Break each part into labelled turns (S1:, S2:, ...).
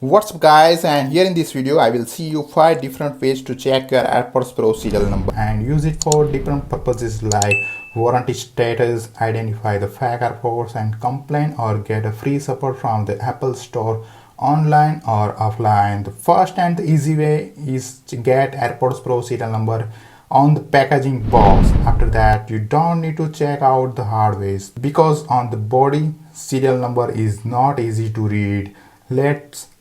S1: What's up guys, and here in this video I will see you 5 different ways to check your AirPods Pro serial number and use it for different purposes like warranty status, identify the Fack AirPods and complain or get a free support from the Apple Store online or offline. The first and the easy way is to get AirPods Pro serial number on the packaging box. After that you don't need to check out the hard ways because on the body serial number is not easy to read.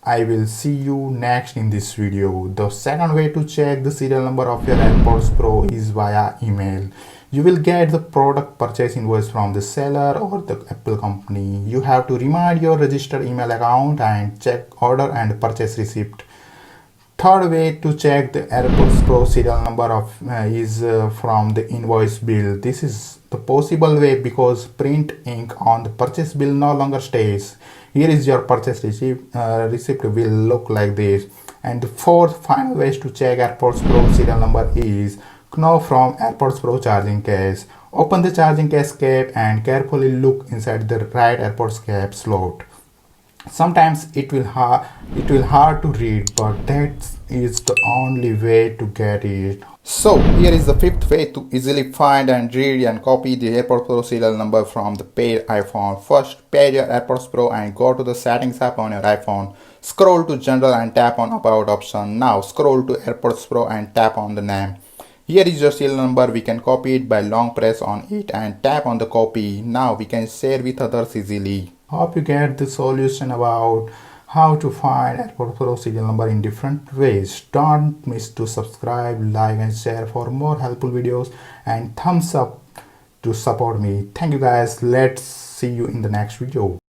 S1: I will see you next in this video. The second way to check the serial number of your AirPods Pro is via email. You will get the product purchase invoice from the seller or the Apple company. You have to remind your registered email account and check order and purchase receipt. Third way to check the AirPods Pro serial number is from the invoice bill. This is the possible way because print ink on the purchase bill no longer stays. Here is your purchase receipt. Receipt will look like this. And the fourth final way to check AirPods Pro serial number is know from AirPods Pro charging case. Open the charging case cap and carefully look inside the right AirPods cap slot. Sometimes it will hard to read, but that is the only way to get it. So here is the fifth way to easily find and read and copy the AirPods Pro serial number from the paid iPhone. First, pair your AirPods Pro and go to the settings app on your iPhone. Scroll to general and tap on about option. Now scroll to AirPods Pro and tap on the name. Here is your serial number. We can copy it by long press on it and tap on the copy. Now we can share with others easily. Hope you get the solution about how to find AirPods Pro serial number in different ways. Don't miss to subscribe, like and share for more helpful videos and thumbs up to support me. Thank you guys. Let's see you in the next video.